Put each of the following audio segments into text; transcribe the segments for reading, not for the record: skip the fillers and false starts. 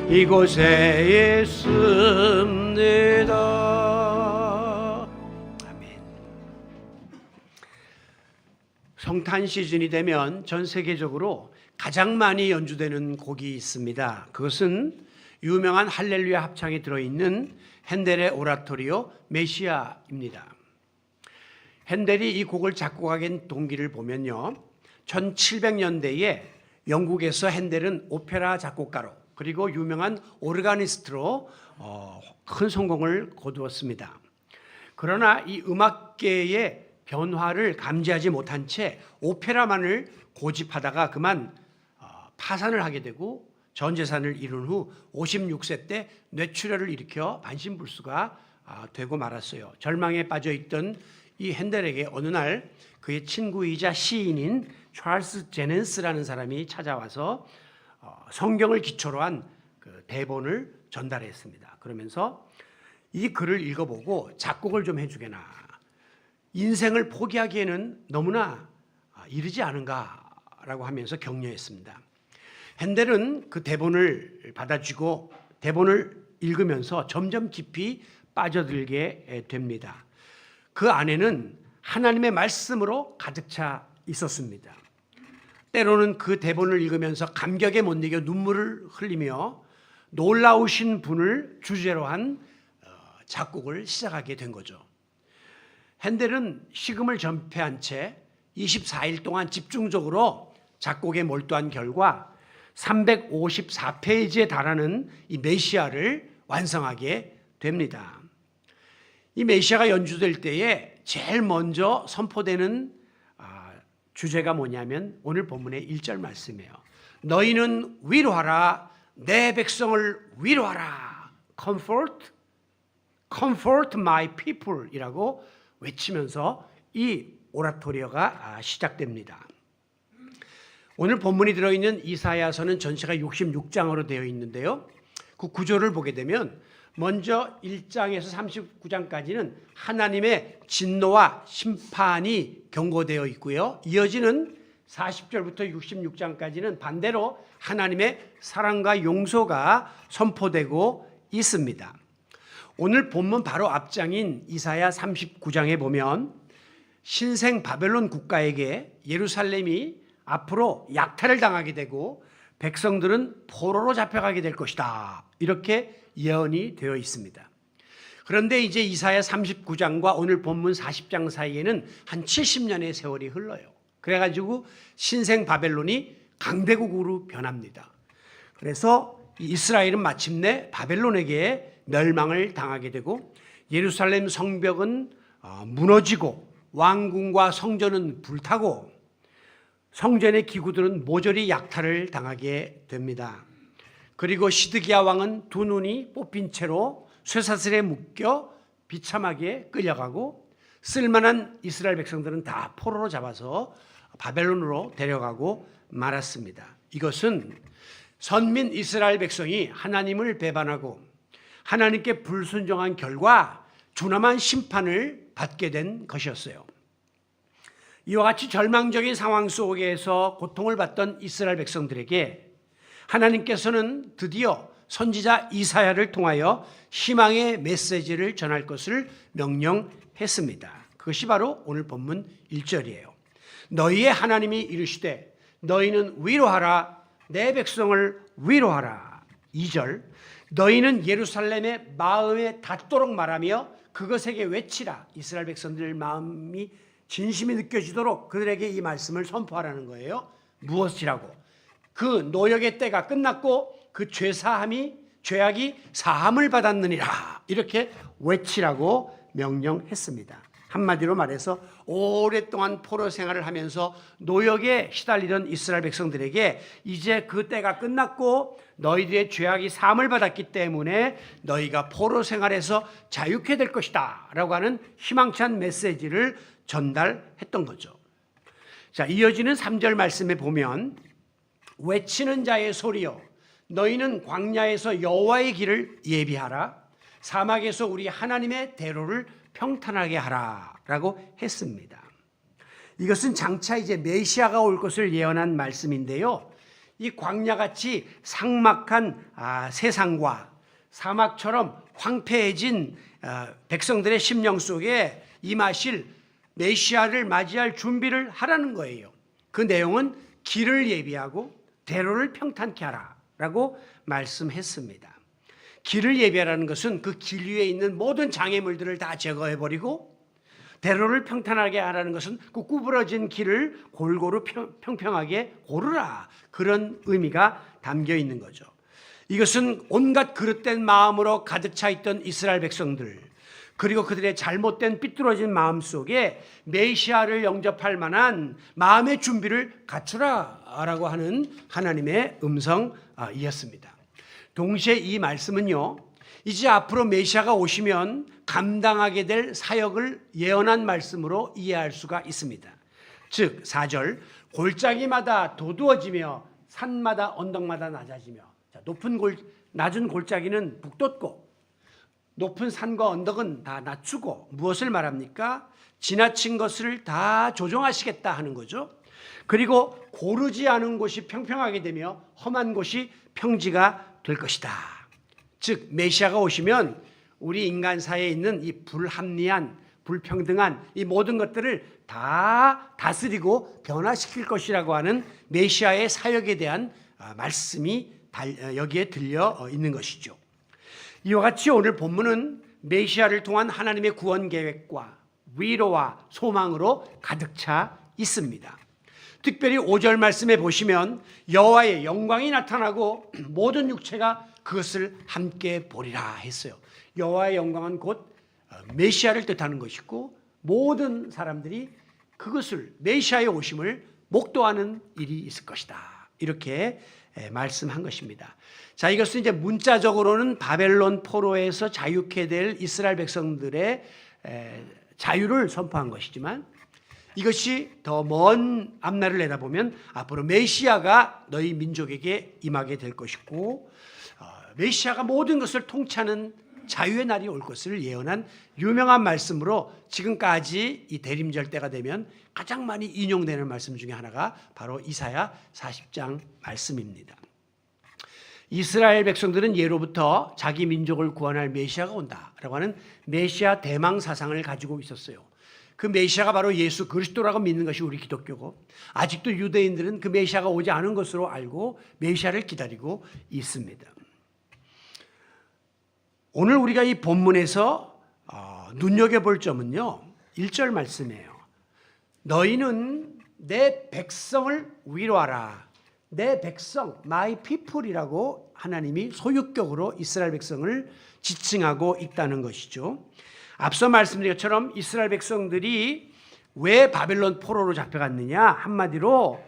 이곳에 있습니다. 아멘. 성탄 시즌이 되면 전 세계적으로 가장 많이 연주되는 곡이 있습니다. 그것은 유명한 할렐루야 합창에 들어있는 핸델의 오라토리오 메시아입니다. 핸델이 이 곡을 작곡하게 된 동기를 보면요, 1700년대에 영국에서 핸델은 오페라 작곡가로 그리고 유명한 오르가니스트로 큰 성공을 거두었습니다. 그러나 이 음악계의 변화를 감지하지 못한 채 오페라만을 고집하다가 그만 파산을 하게 되고 전 재산을 잃은 후 56세 때 뇌출혈을 일으켜 반신불수가 되고 말았어요. 절망에 빠져있던 이 핸델에게 어느 날 그의 친구이자 시인인 찰스 제넨스라는 사람이 찾아와서 성경을 기초로 한 그 대본을 전달했습니다. 그러면서 이 글을 읽어보고 작곡을 좀 해주게나, 인생을 포기하기에는 너무나 이르지 않은가라고 하면서 격려했습니다. 핸델은 그 대본을 받아주고 대본을 읽으면서 점점 깊이 빠져들게 됩니다. 그 안에는 하나님의 말씀으로 가득 차 있었습니다. 때로는 그 대본을 읽으면서 감격에 못 이겨 눈물을 흘리며 놀라우신 분을 주제로 한 작곡을 시작하게 된 거죠. 핸델은 식음을 전폐한 채 24일 동안 집중적으로 작곡에 몰두한 결과 354페이지에 달하는 이 메시아를 완성하게 됩니다. 이 메시아가 연주될 때에 제일 먼저 선포되는 주제가 뭐냐면 오늘 본문의 1절 말씀이에요. 너희는 위로하라, 내 백성을 위로하라. Comfort my people 이라고 외치면서 이 오라토리오가 시작됩니다. 오늘 본문이 들어있는 이사야서는 전체가 66장으로 되어 있는데요, 그 구조를 보게 되면 먼저 1장에서 39장까지는 하나님의 진노와 심판이 경고되어 있고요, 이어지는 40절부터 66장까지는 반대로 하나님의 사랑과 용서가 선포되고 있습니다. 오늘 본문 바로 앞장인 이사야 39장에 보면 신생 바벨론 국가에게 예루살렘이 앞으로 약탈을 당하게 되고 백성들은 포로로 잡혀가게 될 것이다, 이렇게 예언이 되어 있습니다. 그런데 이제 이사야 39장과 오늘 본문 40장 사이에는 한 70년의 세월이 흘러요. 그래가지고 신생 바벨론이 강대국으로 변합니다. 그래서 이스라엘은 마침내 바벨론에게 멸망을 당하게 되고 예루살렘 성벽은 무너지고 왕궁과 성전은 불타고 성전의 기구들은 모조리 약탈을 당하게 됩니다. 그리고 시드기야 왕은 두 눈이 뽑힌 채로 쇠사슬에 묶여 비참하게 끌려가고 쓸만한 이스라엘 백성들은 다 포로로 잡아서 바벨론으로 데려가고 말았습니다. 이것은 선민 이스라엘 백성이 하나님을 배반하고 하나님께 불순종한 결과 준엄한 심판을 받게 된 것이었어요. 이와 같이 절망적인 상황 속에서 고통을 받던 이스라엘 백성들에게 하나님께서는 드디어 선지자 이사야를 통하여 희망의 메시지를 전할 것을 명령했습니다. 그것이 바로 오늘 본문 1절이에요. 너희의 하나님이 이르시되 너희는 위로하라, 내 백성을 위로하라. 2절, 너희는 예루살렘의 마음에 닿도록 말하며 그것에게 외치라. 이스라엘 백성들 마음이 진심이 느껴지도록 그들에게 이 말씀을 선포하라는 거예요. 무엇이라고? 그 노역의 때가 끝났고 그 죄악이 사함을 받았느니라, 이렇게 외치라고 명령했습니다. 한마디로 말해서 오랫동안 포로 생활을 하면서 노역에 시달리던 이스라엘 백성들에게 이제 그 때가 끝났고 너희들의 죄악이 사함을 받았기 때문에 너희가 포로 생활에서 자유케 될 것이다 라고 하는 희망찬 메시지를 전달했던 거죠. 자, 이어지는 3절 말씀에 보면 외치는 자의 소리여 너희는 광야에서 여호와의 길을 예비하라, 사막에서 우리 하나님의 대로를 평탄하게 하라라고 했습니다. 이것은 장차 이제 메시아가 올 것을 예언한 말씀인데요, 이 광야같이 삭막한 세상과 사막처럼 황폐해진 백성들의 심령 속에 임하실 메시아를 맞이할 준비를 하라는 거예요. 그 내용은 길을 예비하고 대로를 평탄케 하라라고 말씀했습니다. 길을 예비하라는 것은 그 길 위에 있는 모든 장애물들을 다 제거해버리고, 대로를 평탄하게 하라는 것은 그 구부러진 길을 골고루 평평하게 고르라, 그런 의미가 담겨 있는 거죠. 이것은 온갖 그릇된 마음으로 가득 차 있던 이스라엘 백성들, 그리고 그들의 잘못된 삐뚤어진 마음 속에 메시아를 영접할 만한 마음의 준비를 갖추라라고 하는 하나님의 음성이었습니다. 동시에 이 말씀은요, 이제 앞으로 메시아가 오시면 감당하게 될 사역을 예언한 말씀으로 이해할 수가 있습니다. 즉 4절, 골짜기마다 도두어지며 산마다 언덕마다 낮아지며, 낮은 골짜기는 북돋고 높은 산과 언덕은 다 낮추고, 무엇을 말합니까? 지나친 것을 다 조정하시겠다 하는 거죠. 그리고 고르지 않은 곳이 평평하게 되며 험한 곳이 평지가 될 것이다. 즉 메시아가 오시면 우리 인간 사회에 있는 이 불합리한, 불평등한 이 모든 것들을 다 다스리고 변화시킬 것이라고 하는 메시아의 사역에 대한 말씀이 여기에 들려 있는 것이죠. 이와 같이 오늘 본문은 메시아를 통한 하나님의 구원 계획과 위로와 소망으로 가득 차 있습니다. 특별히 5절 말씀에 보시면 여호와의 영광이 나타나고 모든 육체가 그것을 함께 보리라 했어요. 여호와의 영광은 곧 메시아를 뜻하는 것이고, 모든 사람들이 그것을, 메시아의 오심을 목도하는 일이 있을 것이다, 이렇게 말씀한 것입니다. 자, 이것은 이제 문자적으로는 바벨론 포로에서 자유케 될 이스라엘 백성들의 자유를 선포한 것이지만, 이것이 더 먼 앞날을 내다보면 앞으로 메시아가 너희 민족에게 임하게 될 것이고, 메시아가 모든 것을 통치하는 자유의 날이 올 것을 예언한 유명한 말씀으로 지금까지 이 대림절 때가 되면 가장 많이 인용되는 말씀 중에 하나가 바로 이사야 40장 말씀입니다. 이스라엘 백성들은 예로부터 자기 민족을 구원할 메시아가 온다라고 하는 메시아 대망 사상을 가지고 있었어요. 그 메시아가 바로 예수 그리스도라고 믿는 것이 우리 기독교고, 아직도 유대인들은 그 메시아가 오지 않은 것으로 알고 메시아를 기다리고 있습니다. 오늘 우리가 이 본문에서 눈여겨볼 점은요, 1절 말씀이에요. 너희는 내 백성을 위로하라. 내 백성, my people이라고 하나님이 소유격으로 이스라엘 백성을 지칭하고 있다는 것이죠. 앞서 말씀드린 것처럼 이스라엘 백성들이 왜 바벨론 포로로 잡혀갔느냐? 한마디로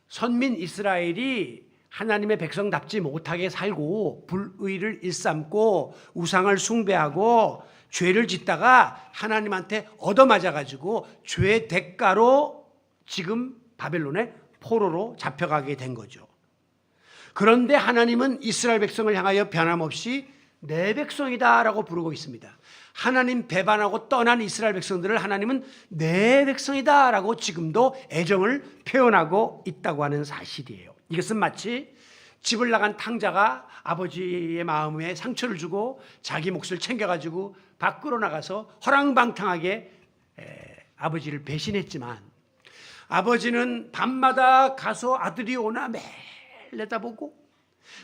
선민 이스라엘이 하나님의 백성답지 못하게 살고 불의를 일삼고 우상을 숭배하고 죄를 짓다가 하나님한테 얻어맞아가지고 죄의 대가로 지금 바벨론의 포로로 잡혀가게 된 거죠. 그런데 하나님은 이스라엘 백성을 향하여 변함없이 내 백성이다라고 부르고 있습니다. 하나님 배반하고 떠난 이스라엘 백성들을 하나님은 내 백성이다라고 지금도 애정을 표현하고 있다고 하는 사실이에요. 이것은 마치 집을 나간 탕자가 아버지의 마음에 상처를 주고 자기 몫을 챙겨가지고 밖으로 나가서 허랑방탕하게 아버지를 배신했지만, 아버지는 밤마다 가서 아들이 오나 매일 내다보고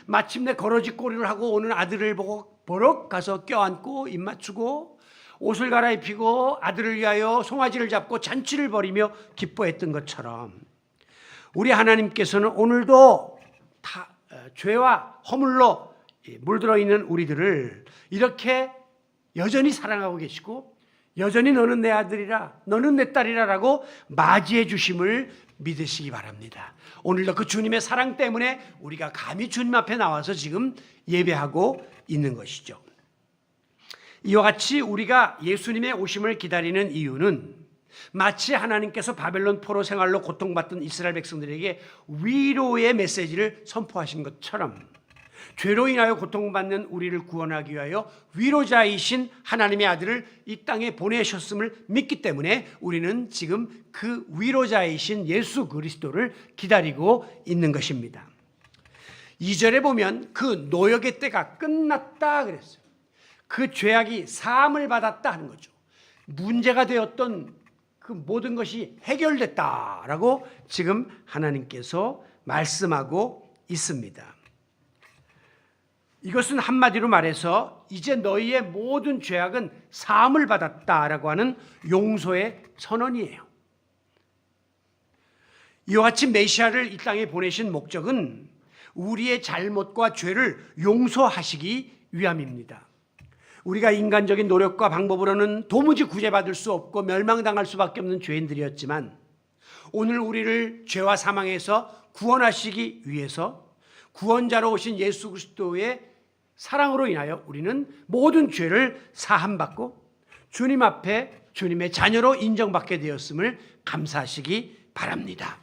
마침내 거러짓거리를 하고 오는 아들을 보고 버럭 가서 껴안고 입 맞추고 옷을 갈아입히고 아들을 위하여 송아지를 잡고 잔치를 벌이며 기뻐했던 것처럼, 우리 하나님께서는 오늘도 죄와 허물로 물들어 있는 우리들을 이렇게 여전히 사랑하고 계시고, 여전히 너는 내 아들이라, 너는 내 딸이라 라고 맞이해 주심을 믿으시기 바랍니다. 오늘도 그 주님의 사랑 때문에 우리가 감히 주님 앞에 나와서 지금 예배하고 있는 것이죠. 이와 같이 우리가 예수님의 오심을 기다리는 이유는 마치 하나님께서 바벨론 포로 생활로 고통받던 이스라엘 백성들에게 위로의 메시지를 선포하신 것처럼, 죄로 인하여 고통받는 우리를 구원하기 위하여 위로자이신 하나님의 아들을 이 땅에 보내셨음을 믿기 때문에 우리는 지금 그 위로자이신 예수 그리스도를 기다리고 있는 것입니다. 2절에 보면 그 노역의 때가 끝났다 그랬어요. 그 죄악이 사함을 받았다 하는 거죠. 문제가 되었던 그 모든 것이 해결됐다라고 지금 하나님께서 말씀하고 있습니다. 이것은 한마디로 말해서 이제 너희의 모든 죄악은 사함을 받았다라고 하는 용서의 선언이에요. 이와 같이 메시아를 이 땅에 보내신 목적은 우리의 잘못과 죄를 용서하시기 위함입니다. 우리가 인간적인 노력과 방법으로는 도무지 구제받을 수 없고 멸망당할 수밖에 없는 죄인들이었지만 오늘 우리를 죄와 사망에서 구원하시기 위해서 구원자로 오신 예수 그리스도의 사랑으로 인하여 우리는 모든 죄를 사함받고 주님 앞에 주님의 자녀로 인정받게 되었음을 감사하시기 바랍니다.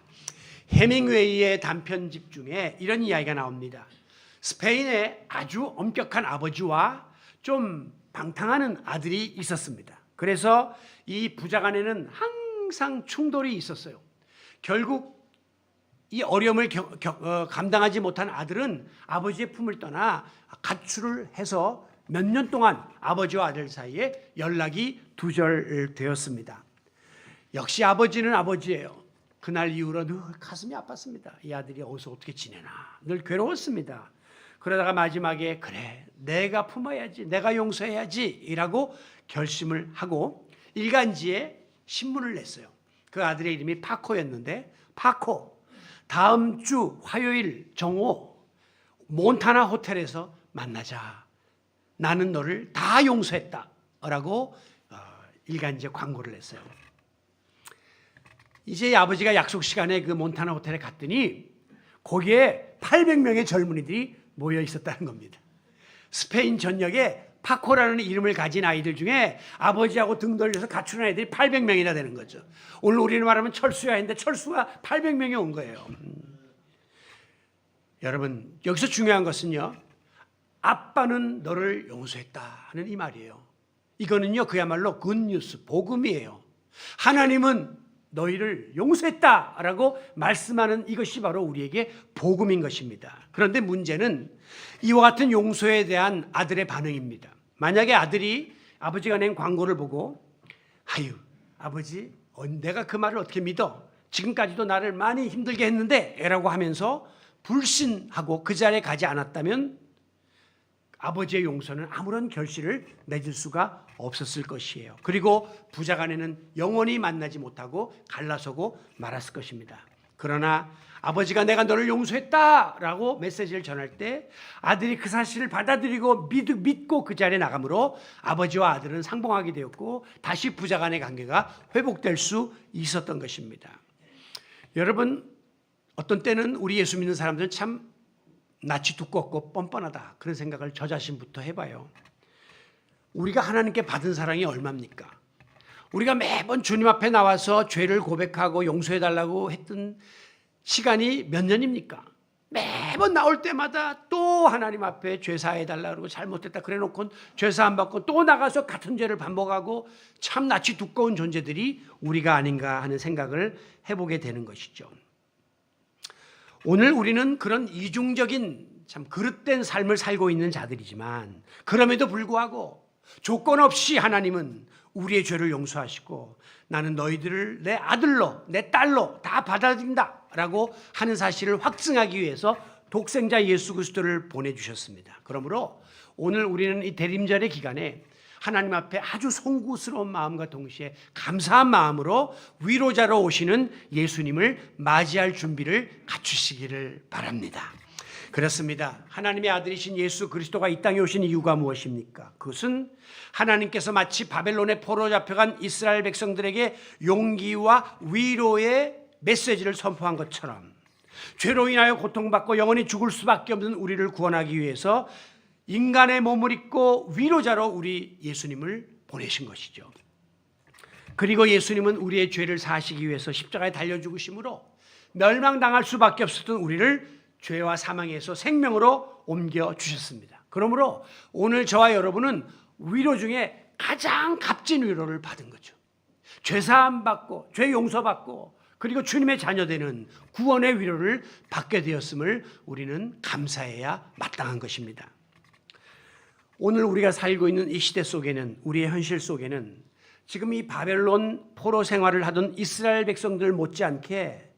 해밍웨이의 단편집 중에 이런 이야기가 나옵니다. 스페인에 아주 엄격한 아버지와 좀 방탕하는 아들이 있었습니다. 그래서 이 부자간에는 항상 충돌이 있었어요. 결국 이 어려움을 감당하지 못한 아들은 아버지의 품을 떠나 가출을 해서 몇 년 동안 아버지와 아들 사이에 연락이 두절되었습니다. 역시 아버지는 아버지예요. 그날 이후로 늘 가슴이 아팠습니다. 이 아들이 어디서 어떻게 지내나 늘 괴로웠습니다. 그러다가 마지막에 그래 내가 품어야지, 내가 용서해야지 이라고 결심을 하고 일간지에 신문을 냈어요. 그 아들의 이름이 파코였는데, 파코 다음 주 화요일 정오 몬타나 호텔에서 만나자. 나는 너를 다 용서했다 라고 일간지에 광고를 냈어요. 이제 아버지가 약속 시간에 그 몬타나 호텔에 갔더니 거기에 800명의 젊은이들이 모여 있었다는 겁니다. 스페인 전역에 파코라는 이름을 가진 아이들 중에 아버지하고 등 돌려서 갖추는 아이들이 800명이나 되는 거죠. 오늘 우리는 말하면 철수야 했는데 철수가 800명이 온 거예요. 여러분 여기서 중요한 것은요, 아빠는 너를 용서했다 하는 이 말이에요. 이거는요 그야말로 굿뉴스, 복음이에요. 하나님은 너희를 용서했다라고 말씀하는 이것이 바로 우리에게 복음인 것입니다. 그런데 문제는 이와 같은 용서에 대한 아들의 반응입니다. 만약에 아들이 아버지가 낸 광고를 보고 아유 아버지 내가 그 말을 어떻게 믿어? 지금까지도 나를 많이 힘들게 했는데 라고 하면서 불신하고 그 자리에 가지 않았다면 아버지의 용서는 아무런 결실을 맺을 수가 없었을 것이에요. 그리고 부자간에는 영원히 만나지 못하고 갈라서고 말았을 것입니다. 그러나 아버지가 내가 너를 용서했다라고 메시지를 전할 때 아들이 그 사실을 받아들이고 믿고 그 자리에 나가므로 아버지와 아들은 상봉하게 되었고 다시 부자간의 관계가 회복될 수 있었던 것입니다. 여러분 어떤 때는 우리 예수 믿는 사람들은 참 낯이 두껍고 뻔뻔하다 그런 생각을 저 자신부터 해봐요. 우리가 하나님께 받은 사랑이 얼마입니까? 우리가 매번 주님 앞에 나와서 죄를 고백하고 용서해달라고 했던 시간이 몇 년입니까? 매번 나올 때마다 또 하나님 앞에 죄 사해달라고 그러고 잘못했다 그래 놓고 죄 사함 받고 또 나가서 같은 죄를 반복하고 참 낯이 두꺼운 존재들이 우리가 아닌가 하는 생각을 해보게 되는 것이죠. 오늘 우리는 그런 이중적인 참 그릇된 삶을 살고 있는 자들이지만 그럼에도 불구하고 조건 없이 하나님은 우리의 죄를 용서하시고 나는 너희들을 내 아들로 내 딸로 다 받아들인다 라고 하는 사실을 확증하기 위해서 독생자 예수 그리스도를 보내주셨습니다. 그러므로 오늘 우리는 이 대림절의 기간에 하나님 앞에 아주 송구스러운 마음과 동시에 감사한 마음으로 위로자로 오시는 예수님을 맞이할 준비를 갖추시기를 바랍니다. 그렇습니다. 하나님의 아들이신 예수 그리스도가 이 땅에 오신 이유가 무엇입니까? 그것은 하나님께서 마치 바벨론에 포로 잡혀간 이스라엘 백성들에게 용기와 위로의 메시지를 선포한 것처럼 죄로 인하여 고통받고 영원히 죽을 수밖에 없는 우리를 구원하기 위해서 인간의 몸을 입고 위로자로 우리 예수님을 보내신 것이죠. 그리고 예수님은 우리의 죄를 사하시기 위해서 십자가에 달려 죽으심으로 멸망당할 수밖에 없었던 우리를 죄와 사망에서 생명으로 옮겨주셨습니다. 그러므로 오늘 저와 여러분은 위로 중에 가장 값진 위로를 받은 거죠. 죄 사함 받고 죄 용서 받고 그리고 주님의 자녀되는 구원의 위로를 받게 되었음을 우리는 감사해야 마땅한 것입니다. 오늘 우리가 살고 있는 이 시대 속에는, 우리의 현실 속에는 지금 이 바벨론 포로 생활을 하던 이스라엘 백성들 못지않게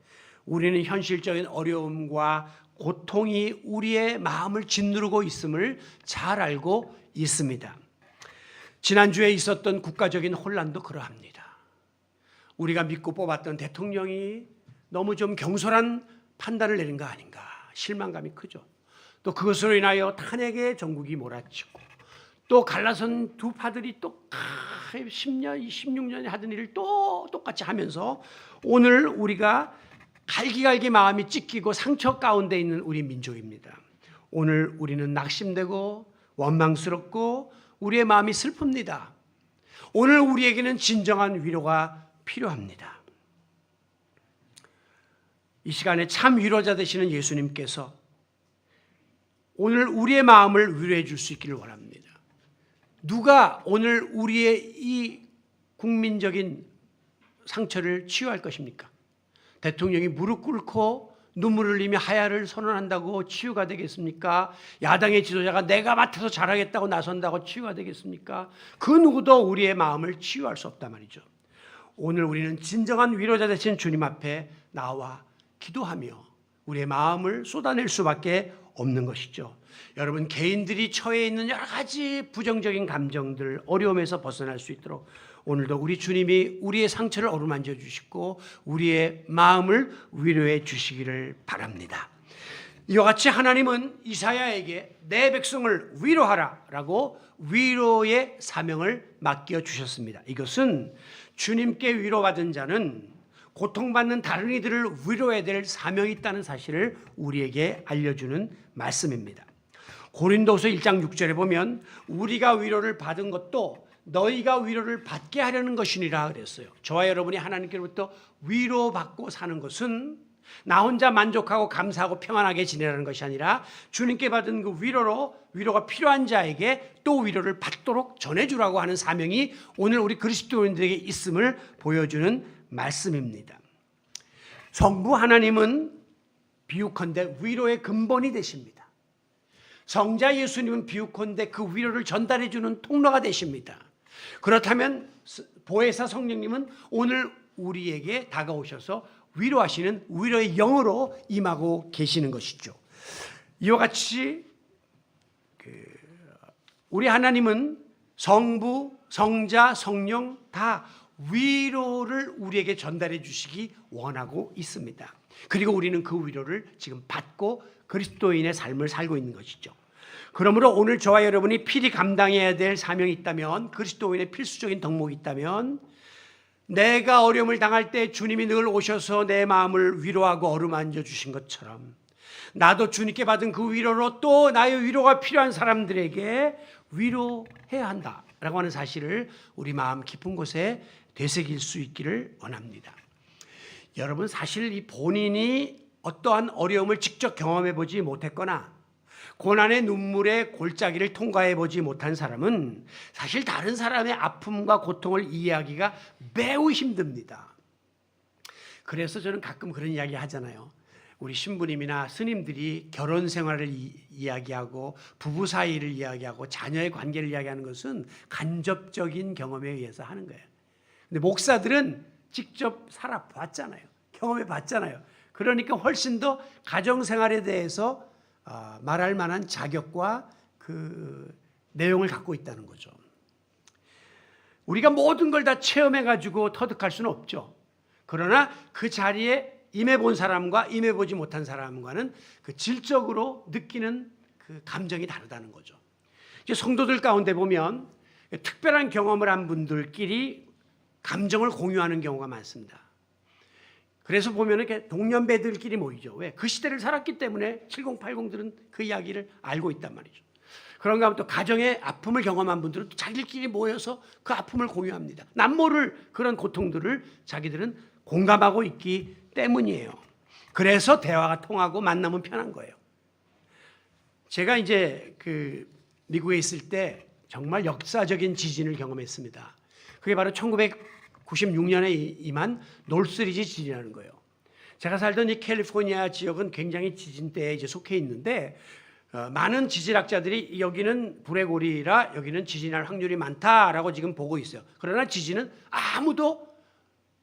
우리는 현실적인 어려움과 고통이 우리의 마음을 짓누르고 있음을 잘 알고 있습니다. 지난주에 있었던 국가적인 혼란도 그러합니다. 우리가 믿고 뽑았던 대통령이 너무 좀 경솔한 판단을 내린 거 아닌가, 실망감이 크죠. 또 그것으로 인하여 탄핵의 전국이 몰아치고, 또 갈라선 두 파들이 또 10년, 16년에 하던 일을 또 똑같이 하면서 오늘 우리가 갈기갈기 마음이 찢기고 상처 가운데 있는 우리 민족입니다. 오늘 우리는 낙심되고 원망스럽고 우리의 마음이 슬픕니다. 오늘 우리에게는 진정한 위로가 필요합니다. 이 시간에 참 위로자 되시는 예수님께서 오늘 우리의 마음을 위로해 줄 수 있기를 원합니다. 누가 오늘 우리의 이 국민적인 상처를 치유할 것입니까? 대통령이 무릎 꿇고 눈물을 흘리며 하야를 선언한다고 치유가 되겠습니까? 야당의 지도자가 내가 맡아서 잘하겠다고 나선다고 치유가 되겠습니까? 그 누구도 우리의 마음을 치유할 수 없단 말이죠. 오늘 우리는 진정한 위로자 되신 주님 앞에 나와 기도하며 우리의 마음을 쏟아낼 수밖에 없는 것이죠. 여러분, 개인들이 처해 있는 여러 가지 부정적인 감정들, 어려움에서 벗어날 수 있도록 오늘도 우리 주님이 우리의 상처를 어루만져 주시고 우리의 마음을 위로해 주시기를 바랍니다. 이와 같이 하나님은 이사야에게 내 백성을 위로하라 라고 위로의 사명을 맡겨 주셨습니다. 이것은 주님께 위로받은 자는 고통받는 다른 이들을 위로해야 될 사명이 있다는 사실을 우리에게 알려주는 말씀입니다. 고린도서 1장 6절에 보면 우리가 위로를 받은 것도 너희가 위로를 받게 하려는 것이니라 그랬어요. 저와 여러분이 하나님께로부터 위로받고 사는 것은 나 혼자 만족하고 감사하고 평안하게 지내라는 것이 아니라 주님께 받은 그 위로가 필요한 자에게 또 위로를 받도록 전해주라고 하는 사명이 오늘 우리 그리스도인들에게 있음을 보여주는 말씀입니다. 성부 하나님은 비유컨대 위로의 근본이 되십니다. 성자 예수님은 비유컨대 그 위로를 전달해 주는 통로가 되십니다. 그렇다면 보혜사 성령님은 오늘 우리에게 다가오셔서 위로하시는 위로의 영으로 임하고 계시는 것이죠. 이와 같이 우리 하나님은 성부, 성자, 성령 다 위로를 우리에게 전달해 주시기 원하고 있습니다. 그리고 우리는 그 위로를 지금 받고 그리스도인의 삶을 살고 있는 것이죠. 그러므로 오늘 저와 여러분이 필히 감당해야 될 사명이 있다면, 그리스도인의 필수적인 덕목이 있다면, 내가 어려움을 당할 때 주님이 늘 오셔서 내 마음을 위로하고 어루만져 주신 것처럼 나도 주님께 받은 그 위로로 또 나의 위로가 필요한 사람들에게 위로해야 한다라고 하는 사실을 우리 마음 깊은 곳에 되새길 수 있기를 원합니다. 여러분, 사실 이 본인이 어떠한 어려움을 직접 경험해 보지 못했거나 고난의 눈물의 골짜기를 통과해 보지 못한 사람은 사실 다른 사람의 아픔과 고통을 이해하기가 매우 힘듭니다. 그래서 저는 가끔 그런 이야기 하잖아요. 우리 신부님이나 스님들이 결혼 생활을 이야기하고 부부 사이를 이야기하고 자녀의 관계를 이야기하는 것은 간접적인 경험에 의해서 하는 거예요. 근데 목사들은 직접 살아봤잖아요. 경험해 봤잖아요. 그러니까 훨씬 더 가정생활에 대해서 말할 만한 자격과 그 내용을 갖고 있다는 거죠. 우리가 모든 걸 다 체험해가지고 터득할 수는 없죠. 그러나 그 자리에 임해본 사람과 임해보지 못한 사람과는 그 질적으로 느끼는 그 감정이 다르다는 거죠. 이제 성도들 가운데 보면 특별한 경험을 한 분들끼리 감정을 공유하는 경우가 많습니다. 그래서 보면 이렇게 동년배들끼리 모이죠. 왜? 그 시대를 살았기 때문에 7080들은 그 이야기를 알고 있단 말이죠. 그런가 하면 또 가정의 아픔을 경험한 분들은 또 자기들끼리 모여서 그 아픔을 공유합니다. 남모를 그런 고통들을 자기들은 공감하고 있기 때문이에요. 그래서 대화가 통하고 만나면 편한 거예요. 제가 이제 미국에 있을 때 정말 역사적인 지진을 경험했습니다. 그게 바로 96년에 임한 노스리지 지진이라는 거예요. 제가 살던 이 캘리포니아 지역은 굉장히 지진대에 이제 속해 있는데 많은 지질학자들이 여기는 불의 고리라 여기는 지진할 확률이 많다라고 지금 보고 있어요. 그러나 지진은 아무도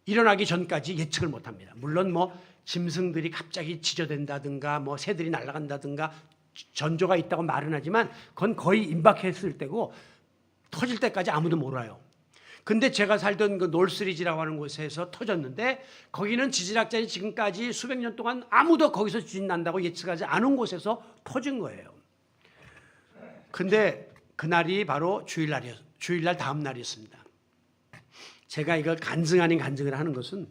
일어나기 전까지 예측을 못합니다. 물론 뭐 짐승들이 갑자기 지저댄다든가 뭐 새들이 날아간다든가 전조가 있다고 말은 하지만 그건 거의 임박했을 때고 터질 때까지 아무도 몰라요. 근데 제가 살던 그 놀스리지라고 하는 곳에서 터졌는데 거기는 지질학자들이 지금까지 수백 년 동안 아무도 거기서 지진 난다고 예측하지 않은 곳에서 터진 거예요. 근데 그날이 바로 주일날 다음 날이었습니다. 제가 이걸 간증 아닌 간증을 하는 것은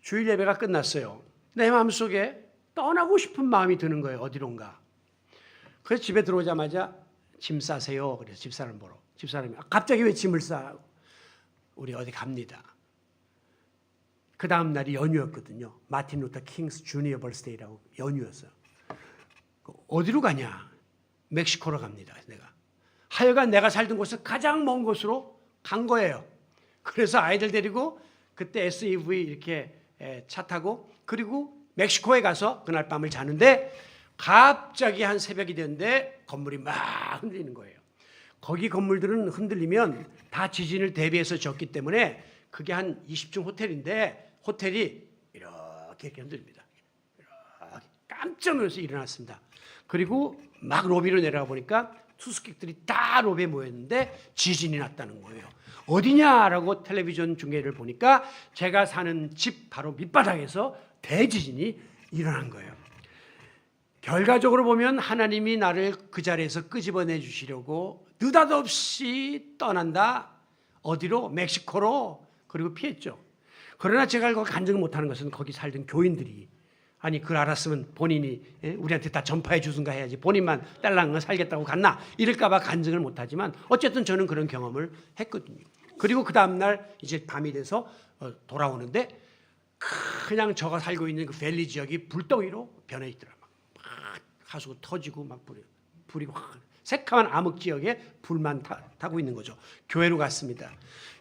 주일 예배가 끝났어요. 내 마음속에 떠나고 싶은 마음이 드는 거예요. 어디론가. 그래서 집에 들어오자마자 짐 싸세요. 그래서 집사람 보러. 집사람이 갑자기 왜 짐을 싸? 우리 어디 갑니다. 그 다음 날이 연휴였거든요. 마틴 루터 킹스 주니어 벌스데이라고 연휴였어요. 어디로 가냐? 멕시코로 갑니다. 내가. 하여간 내가 살던 곳에서 가장 먼 곳으로 간 거예요. 그래서 아이들 데리고 그때 SUV 이렇게 차 타고 그리고 멕시코에 가서 그날 밤을 자는데 갑자기 한 새벽이 됐는데 건물이 막 흔들리는 거예요. 거기 건물들은 흔들리면 다 지진을 대비해서 졌기 때문에 그게 한 20층 호텔인데 호텔이 이렇게 흔들립니다. 이렇게 깜짝 놀라서 일어났습니다. 그리고 막 로비로 내려가 보니까 투숙객들이 다 로비에 모였는데 지진이 났다는 거예요. 어디냐라고 텔레비전 중계를 보니까 제가 사는 집 바로 밑바닥에서 대지진이 일어난 거예요. 결과적으로 보면 하나님이 나를 그 자리에서 끄집어내 주시려고 느닷없이 떠난다. 어디로? 멕시코로. 그리고 피했죠. 그러나 제가 그걸 간증을 못하는 것은 거기 살던 교인들이 아니 그걸 알았으면 본인이 우리한테 다 전파해 주든가 해야지 본인만 딸랑은 살겠다고 갔나 이럴까 봐 간증을 못하지만 어쨌든 저는 그런 경험을 했거든요. 그리고 그 다음날 이제 밤이 돼서 돌아오는데 그냥 저가 살고 있는 그 밸리 지역이 불덩이로 변해 있더라. 막 하수구 터지고 막 불이 확 새카만 암흑 지역에 불만 타고 있는 거죠. 교회로 갔습니다.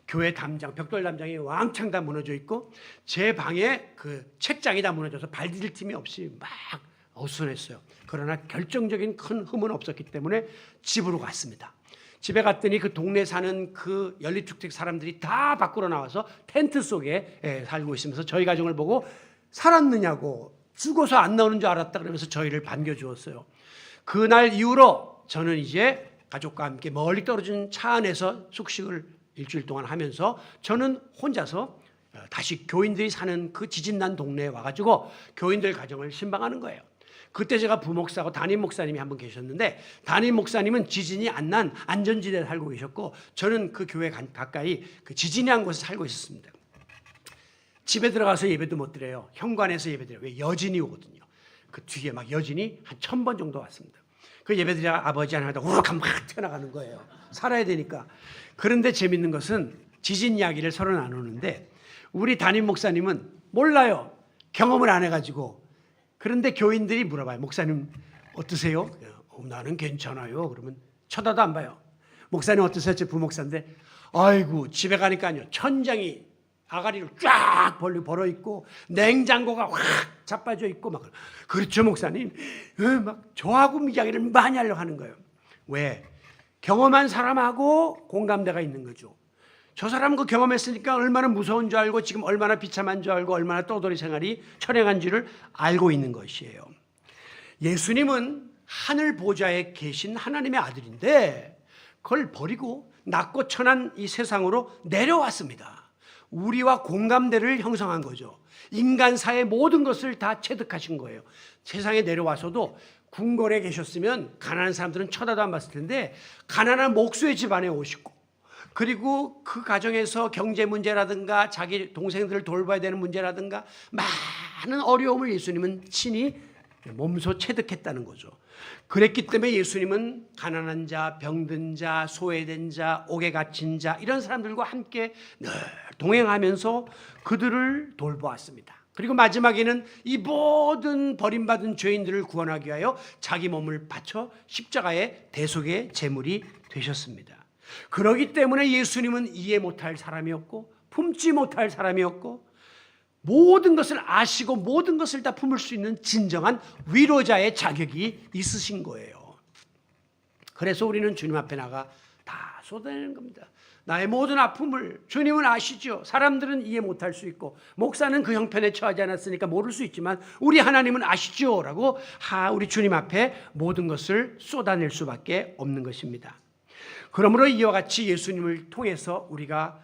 교회 담장, 벽돌 담장이 왕창 다 무너져 있고 제 방에 그 책장이 다 무너져서 발디딜 틈이 없이 막 어수선했어요. 그러나 결정적인 큰 흠은 없었기 때문에 집으로 갔습니다. 집에 갔더니 그 동네 사는 그 연립주택 사람들이 다 밖으로 나와서 텐트 속에 살고 있으면서 저희 가정을 보고 살았느냐고 죽어서 안 나오는 줄 알았다 그러면서 저희를 반겨주었어요. 그날 이후로 저는 이제 가족과 함께 멀리 떨어진 차 안에서 숙식을 일주일 동안 하면서 저는 혼자서 다시 교인들이 사는 그 지진난 동네에 와가지고 교인들 가정을 신방하는 거예요. 그때 제가 부목사고 담임 목사님이 한 분 계셨는데 담임 목사님은 지진이 안 난 안전지대에 살고 계셨고 저는 그 교회 가까이 그 지진이 한 곳에 살고 있었습니다. 집에 들어가서 예배도 못 드려요. 현관에서 예배 드려요. 왜? 여진이 오거든요. 그 뒤에 막 여진이 한 1000번 정도 왔습니다. 그 예배 드리다가 아버지 하나 하다 우르륵 하면 막 튀어나가는 거예요. 살아야 되니까. 그런데 재밌는 것은 지진 이야기를 서로 나누는데 우리 담임 목사님은 몰라요. 경험을 안 해가지고. 그런데 교인들이 물어봐요. 목사님 어떠세요? 나는 괜찮아요. 그러면 쳐다도 안 봐요. 목사님 어떠세요? 제 부목사인데 아이고 집에 가니까요. 천장이 아가리로 쫙 벌어 있고 냉장고가 확 자빠져 있고 막 그렇죠 목사님. 막 저하고 이야기를 많이 하려고 하는 거예요. 왜? 경험한 사람하고 공감대가 있는 거죠. 저 사람 그 경험했으니까 얼마나 무서운 줄 알고 지금 얼마나 비참한 줄 알고 얼마나 떠돌이 생활이 철행한 줄을 알고 있는 것이에요. 예수님은 하늘 보좌에 계신 하나님의 아들인데 그걸 버리고 낮고 천한 이 세상으로 내려왔습니다. 우리와 공감대를 형성한 거죠. 인간사의 모든 것을 다 체득하신 거예요. 세상에 내려와서도 궁궐에 계셨으면 가난한 사람들은 쳐다도 안 봤을 텐데 가난한 목수의 집안에 오시고 그리고 그 가정에서 경제 문제라든가 자기 동생들을 돌봐야 되는 문제라든가 많은 어려움을 예수님은 친히 몸소 체득했다는 거죠. 그랬기 때문에 예수님은 가난한 자, 병든 자, 소외된 자, 옥에 갇힌 자 이런 사람들과 함께 늘 동행하면서 그들을 돌보았습니다. 그리고 마지막에는 이 모든 버림받은 죄인들을 구원하기 위하여 자기 몸을 바쳐 십자가의 대속의 제물이 되셨습니다. 그렇기 때문에 예수님은 이해 못할 사람이었고 품지 못할 사람이었고 모든 것을 아시고 모든 것을 다 품을 수 있는 진정한 위로자의 자격이 있으신 거예요. 그래서 우리는 주님 앞에 나가 다 쏟아내는 겁니다. 나의 모든 아픔을 주님은 아시죠. 사람들은 이해 못할 수 있고 목사는 그 형편에 처하지 않았으니까 모를 수 있지만 우리 하나님은 아시죠 라고 우리 주님 앞에 모든 것을 쏟아낼 수밖에 없는 것입니다. 그러므로 이와 같이 예수님을 통해서 우리가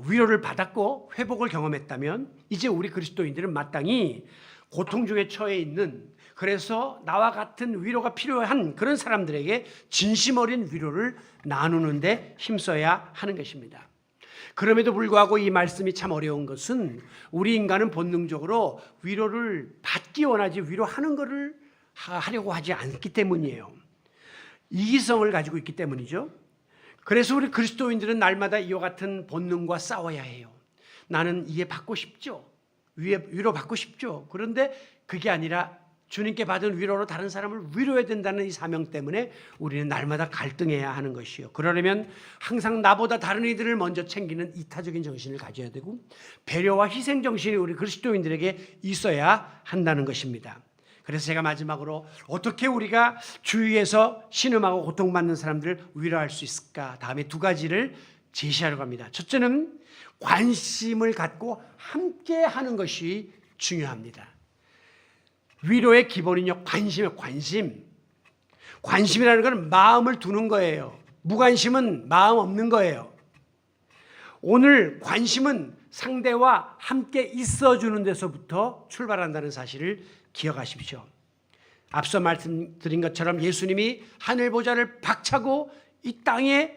위로를 받았고 회복을 경험했다면 이제 우리 그리스도인들은 마땅히 고통 중에 처해 있는, 그래서 나와 같은 위로가 필요한 그런 사람들에게 진심 어린 위로를 나누는 데 힘써야 하는 것입니다. 그럼에도 불구하고 이 말씀이 참 어려운 것은 우리 인간은 본능적으로 위로를 받기 원하지 위로하는 것을 하려고 하지 않기 때문이에요. 이기성을 가지고 있기 때문이죠. 그래서 우리 그리스도인들은 날마다 이와 같은 본능과 싸워야 해요. 나는 이해받고 싶죠. 위로받고 싶죠. 그런데 그게 아니라 주님께 받은 위로로 다른 사람을 위로해야 된다는 이 사명 때문에 우리는 날마다 갈등해야 하는 것이요. 그러려면 항상 나보다 다른 이들을 먼저 챙기는 이타적인 정신을 가져야 되고 배려와 희생 정신이 우리 그리스도인들에게 있어야 한다는 것입니다. 그래서 제가 마지막으로 어떻게 우리가 주위에서 신음하고 고통받는 사람들을 위로할 수 있을까? 다음에 두 가지를 제시하려고 합니다. 첫째는 관심을 갖고 함께 하는 것이 중요합니다. 위로의 기본은요, 관심이에요. 관심이라는 건 마음을 두는 거예요. 무관심은 마음 없는 거예요. 오늘 관심은 상대와 함께 있어주는 데서부터 출발한다는 사실을 기억하십시오. 앞서 말씀드린 것처럼 예수님이 하늘 보좌를 박차고 이 땅에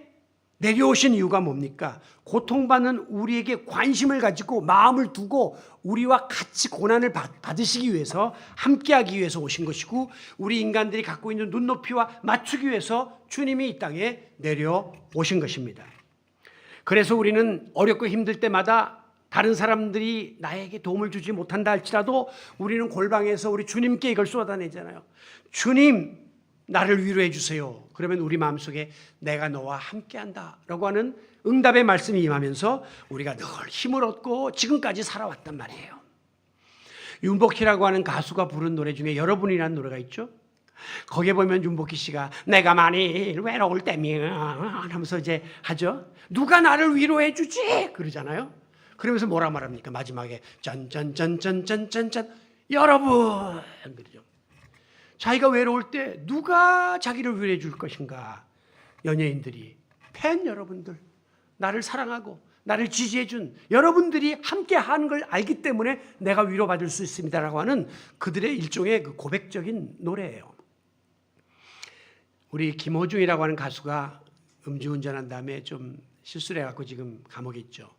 내려오신 이유가 뭡니까? 고통받는 우리에게 관심을 가지고 마음을 두고 우리와 같이 고난을 받으시기 위해서, 함께하기 위해서 오신 것이고, 우리 인간들이 갖고 있는 눈높이와 맞추기 위해서 주님이 이 땅에 내려오신 것입니다. 그래서 우리는 어렵고 힘들 때마다 다른 사람들이 나에게 도움을 주지 못한다 할지라도 우리는 골방에서 우리 주님께 이걸 쏟아내잖아요. 주님, 나를 위로해 주세요. 그러면 우리 마음속에 내가 너와 함께한다 라고 하는 응답의 말씀이 임하면서 우리가 늘 힘을 얻고 지금까지 살아왔단 말이에요. 윤복희라고 하는 가수가 부른 노래 중에 여러분이라는 노래가 있죠. 거기에 보면 윤복희 씨가 내가 만일 외로울 때면 하면서 이제 하죠. 누가 나를 위로해 주지? 그러잖아요. 그러면서 뭐라 말합니까? 마지막에 짠짠짠짠짠짠짠 여러분 그러죠. 자기가 외로울 때 누가 자기를 위로해 줄 것인가? 연예인들이, 팬 여러분들, 나를 사랑하고 나를 지지해 준 여러분들이 함께 하는 걸 알기 때문에 내가 위로받을 수 있습니다라고 하는 그들의 일종의 그 고백적인 노래예요. 우리 김호중이라고 하는 가수가 음주운전한 다음에 좀 실수를 해갖고 지금 감옥에 있죠.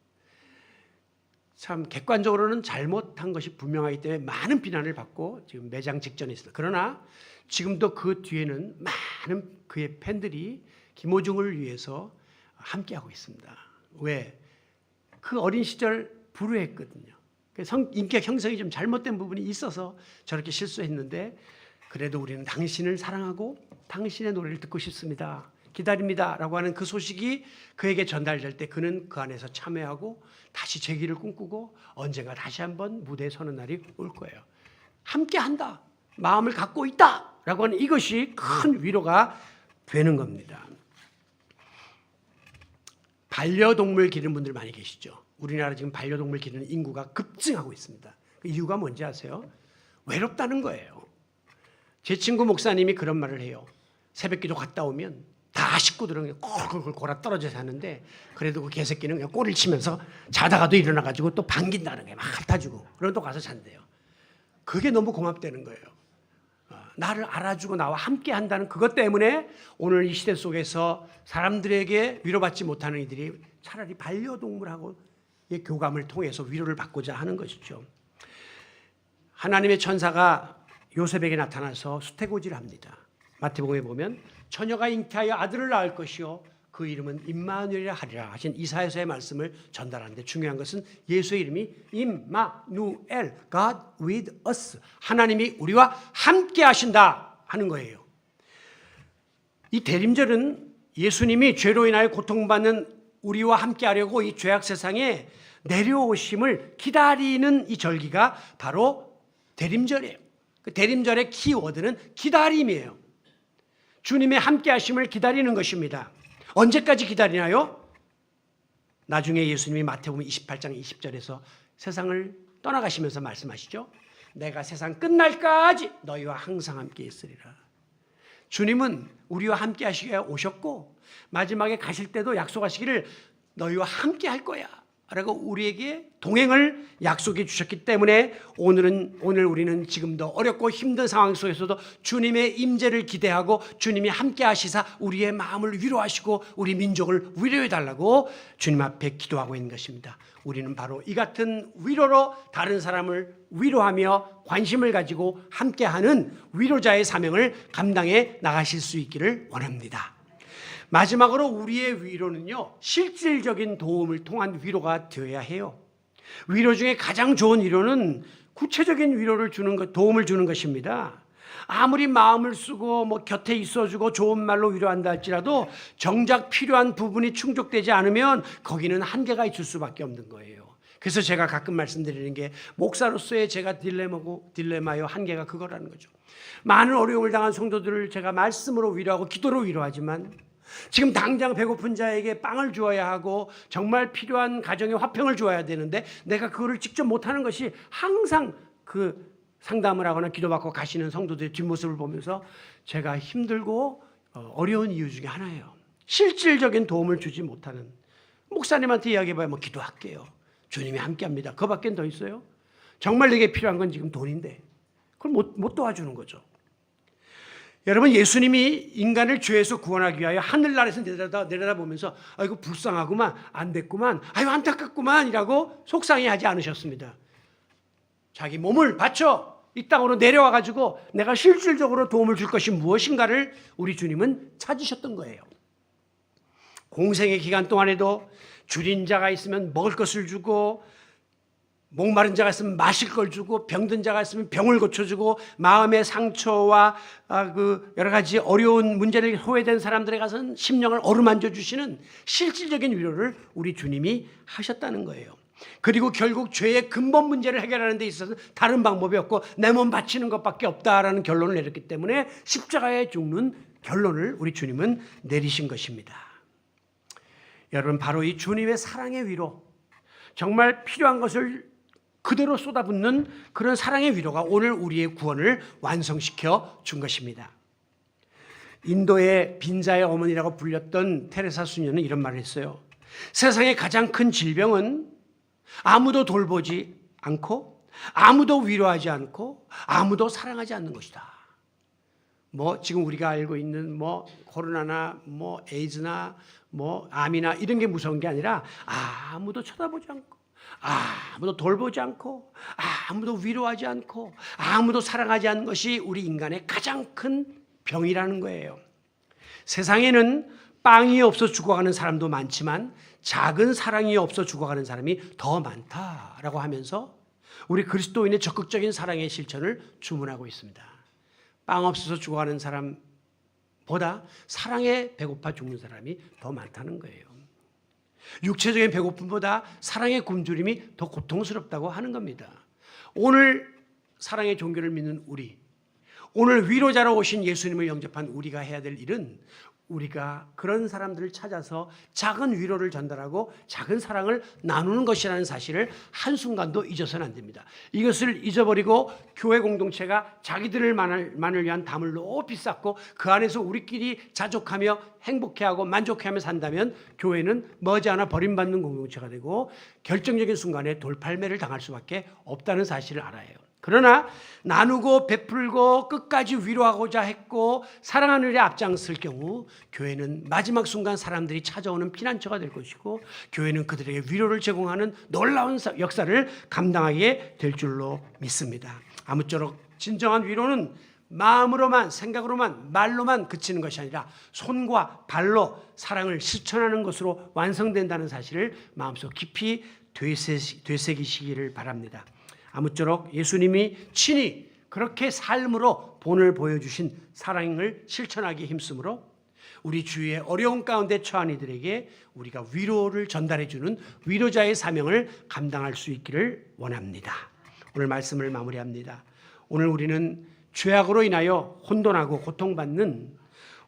참 객관적으로는 잘못한 것이 분명하기 때문에 많은 비난을 받고 지금 매장 직전에 있습니다. 그러나 지금도 그 뒤에는 많은 그의 팬들이 김호중을 위해서 함께하고 있습니다. 왜? 그 어린 시절 불우했거든요. 인격 형성이 좀 잘못된 부분이 있어서 저렇게 실수했는데 그래도 우리는 당신을 사랑하고 당신의 노래를 듣고 싶습니다. 기다립니다 라고 하는 그 소식이 그에게 전달될 때 그는 그 안에서 참여하고 다시 재기를 꿈꾸고 언젠가 다시 한번 무대에 서는 날이 올 거예요. 함께한다, 마음을 갖고 있다 라고 하는 이것이 큰 위로가 되는 겁니다. 반려동물 기르는 분들 많이 계시죠. 우리나라 지금 반려동물 기르는 인구가 급증하고 있습니다. 그 이유가 뭔지 아세요? 외롭다는 거예요. 제 친구 목사님이 그런 말을 해요. 새벽기도 갔다 오면 다 식구들은 꼴꼴꼴 골아 떨어져 사는데 그래도 그 개새끼는 그냥 꼬리를 치면서 자다가도 일어나가지고 또 반긴다는 거예요. 막 갖다주고 그러면 또 가서 잔대요. 그게 너무 고맙다는 거예요. 나를 알아주고 나와 함께 한다는 그것 때문에 오늘 이 시대 속에서 사람들에게 위로받지 못하는 이들이 차라리 반려동물하고의 교감을 통해서 위로를 받고자 하는 것이죠. 하나님의 천사가 요셉에게 나타나서 수태고지를 합니다. 마태복음에 보면 처녀가 잉태하여 아들을 낳을 것이요 그 이름은 임마누엘이라 하리라 하신 이사야서의 말씀을 전달하는데 중요한 것은 예수의 이름이 임마누엘, God with us, 하나님이 우리와 함께 하신다 하는 거예요. 이 대림절은 예수님이 죄로 인하여 고통받는 우리와 함께 하려고 이 죄악 세상에 내려오심을 기다리는 이 절기가 바로 대림절이에요. 그 대림절의 키워드는 기다림이에요. 주님의 함께 하심을 기다리는 것입니다. 언제까지 기다리나요? 나중에 예수님이 마태복음 28장 20절에서 세상을 떠나가시면서 말씀하시죠. 내가 세상 끝날까지 너희와 항상 함께 있으리라. 주님은 우리와 함께 하시기에 오셨고 마지막에 가실 때도 약속하시기를 너희와 함께 할 거야 라고 우리에게 동행을 약속해 주셨기 때문에 오늘 우리는 지금도 어렵고 힘든 상황 속에서도 주님의 임재를 기대하고 주님이 함께 하시사 우리의 마음을 위로하시고 우리 민족을 위로해 달라고 주님 앞에 기도하고 있는 것입니다. 우리는 바로 이 같은 위로로 다른 사람을 위로하며 관심을 가지고 함께하는 위로자의 사명을 감당해 나가실 수 있기를 원합니다. 마지막으로 우리의 위로는요, 실질적인 도움을 통한 위로가 되어야 해요. 위로 중에 가장 좋은 위로는 구체적인 위로를 주는 것, 도움을 주는 것입니다. 아무리 마음을 쓰고 곁에 있어주고 좋은 말로 위로한다 할지라도 정작 필요한 부분이 충족되지 않으면 거기는 한계가 있을 수밖에 없는 거예요. 그래서 제가 가끔 말씀드리는 게 목사로서의 제가 딜레마요 한계가 그거라는 거죠. 많은 어려움을 당한 성도들을 제가 말씀으로 위로하고 기도로 위로하지만 지금 당장 배고픈 자에게 빵을 주어야 하고 정말 필요한 가정에 화평을 주어야 되는데 내가 그거를 직접 못하는 것이 항상 그 상담을 하거나 기도받고 가시는 성도들의 뒷모습을 보면서 제가 힘들고 어려운 이유 중에 하나예요. 실질적인 도움을 주지 못하는. 목사님한테 이야기해봐야 기도할게요. 주님이 함께합니다. 그거밖에 더 있어요? 정말 내게 필요한 건 지금 돈인데 그걸 못 도와주는 거죠. 여러분, 예수님이 인간을 죄에서 구원하기 위하여 하늘나라에서 내려다보면서 아이고 불쌍하구만, 안 됐구만, 아이고 안타깝구만 이라고 속상해하지 않으셨습니다. 자기 몸을 바쳐 이 땅으로 내려와 가지고 내가 실질적으로 도움을 줄 것이 무엇인가를 우리 주님은 찾으셨던 거예요. 공생의 기간 동안에도 줄인 자가 있으면 먹을 것을 주고 목마른 자가 있으면 마실 걸 주고 병든 자가 있으면 병을 고쳐주고 마음의 상처와 그 여러 가지 어려운 문제를 호회된 사람들에 가서는 심령을 어루만져 주시는 실질적인 위로를 우리 주님이 하셨다는 거예요. 그리고 결국 죄의 근본 문제를 해결하는 데 있어서 다른 방법이 없고 내 몸 바치는 것밖에 없다라는 결론을 내렸기 때문에 십자가에 죽는 결론을 우리 주님은 내리신 것입니다. 여러분, 바로 이 주님의 사랑의 위로, 정말 필요한 것을 그대로 쏟아붓는 그런 사랑의 위로가 오늘 우리의 구원을 완성시켜 준 것입니다. 인도의 빈자의 어머니라고 불렸던 테레사 수녀는 이런 말을 했어요. 세상의 가장 큰 질병은 아무도 돌보지 않고 아무도 위로하지 않고 아무도 사랑하지 않는 것이다. 지금 우리가 알고 있는 코로나나 에이즈나 암이나 이런 게 무서운 게 아니라 아무도 쳐다보지 않고 아무도 돌보지 않고 아무도 위로하지 않고 아무도 사랑하지 않는 것이 우리 인간의 가장 큰 병이라는 거예요. 세상에는 빵이 없어 죽어가는 사람도 많지만 작은 사랑이 없어 죽어가는 사람이 더 많다라고 하면서 우리 그리스도인의 적극적인 사랑의 실천을 주문하고 있습니다. 빵 없어서 죽어가는 사람보다 사랑에 배고파 죽는 사람이 더 많다는 거예요. 육체적인 배고픔보다 사랑의 굶주림이 더 고통스럽다고 하는 겁니다. 오늘 사랑의 종교를 믿는 우리, 오늘 위로자로 오신 예수님을 영접한 우리가 해야 될 일은 우리가 그런 사람들을 찾아서 작은 위로를 전달하고 작은 사랑을 나누는 것이라는 사실을 한순간도 잊어서는 안 됩니다. 이것을 잊어버리고 교회 공동체가 자기들만을 위한 담을 높이 쌓고 그 안에서 우리끼리 자족하며 행복해하고 만족해하며 산다면 교회는 머지않아 버림받는 공동체가 되고 결정적인 순간에 돌팔매를 당할 수밖에 없다는 사실을 알아야 해요. 그러나 나누고 베풀고 끝까지 위로하고자 했고 사랑하는 일에 앞장설 경우 교회는 마지막 순간 사람들이 찾아오는 피난처가 될 것이고 교회는 그들에게 위로를 제공하는 놀라운 역사를 감당하게 될 줄로 믿습니다. 아무쪼록 진정한 위로는 마음으로만, 생각으로만, 말로만 그치는 것이 아니라 손과 발로 사랑을 실천하는 것으로 완성된다는 사실을 마음속 깊이 되새기시기를 바랍니다. 아무쪼록 예수님이 친히 그렇게 삶으로 본을 보여주신 사랑을 실천하기에 힘쓰므로 우리 주위의 어려운 가운데 처한 이들에게 우리가 위로를 전달해주는 위로자의 사명을 감당할 수 있기를 원합니다. 오늘 말씀을 마무리합니다. 오늘 우리는 죄악으로 인하여 혼돈하고 고통받는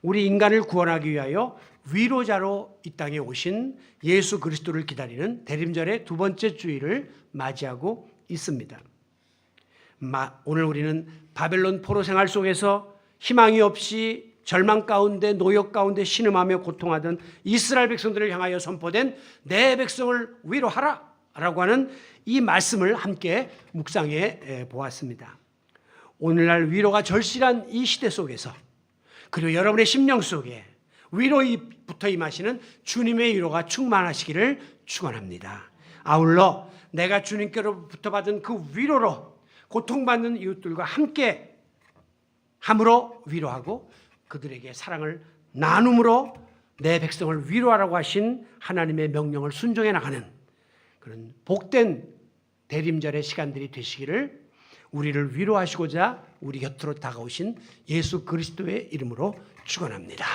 우리 인간을 구원하기 위하여 위로자로 이 땅에 오신 예수 그리스도를 기다리는 대림절의 두 번째 주일을 맞이하고 있습니다. 오늘 우리는 바벨론 포로 생활 속에서 희망이 없이 절망 가운데 노역 가운데 신음하며 고통하던 이스라엘 백성들을 향하여 선포된 내 백성을 위로하라 라고 하는 이 말씀을 함께 묵상해 보았습니다. 오늘날 위로가 절실한 이 시대 속에서 그리고 여러분의 심령 속에 위로부터 임하시는 주님의 위로가 충만하시기를 축원합니다. 아울러 내가 주님께로부터 받은 그 위로로 고통받는 이웃들과 함께 함으로 위로하고 그들에게 사랑을 나눔으로 내 백성을 위로하라고 하신 하나님의 명령을 순종해 나가는 그런 복된 대림절의 시간들이 되시기를 우리를 위로하시고자 우리 곁으로 다가오신 예수 그리스도의 이름으로 축원합니다.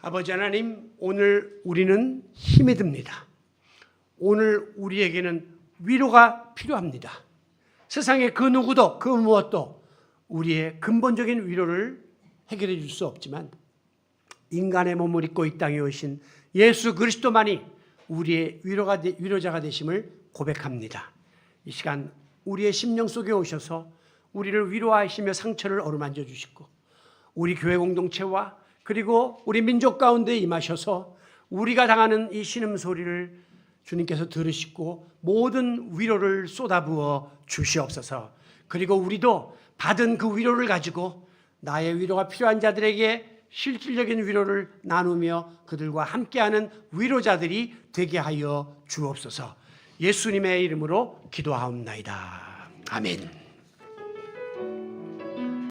아버지 하나님, 오늘 우리는 힘이 듭니다. 오늘 우리에게는 위로가 필요합니다. 세상의 그 누구도 그 무엇도 우리의 근본적인 위로를 해결해 줄 수 없지만 인간의 몸을 입고 이 땅에 오신 예수 그리스도만이 우리의 위로자가 되심을 고백합니다. 이 시간 우리의 심령 속에 오셔서 우리를 위로하시며 상처를 어루만져 주시고 우리 교회 공동체와 그리고 우리 민족 가운데 임하셔서 우리가 당하는 이 신음소리를 주님께서 들으시고 모든 위로를 쏟아부어 주시옵소서. 그리고 우리도 받은 그 위로를 가지고 나의 위로가 필요한 자들에게 실질적인 위로를 나누며 그들과 함께하는 위로자들이 되게 하여 주옵소서. 예수님의 이름으로 기도하옵나이다. 아멘.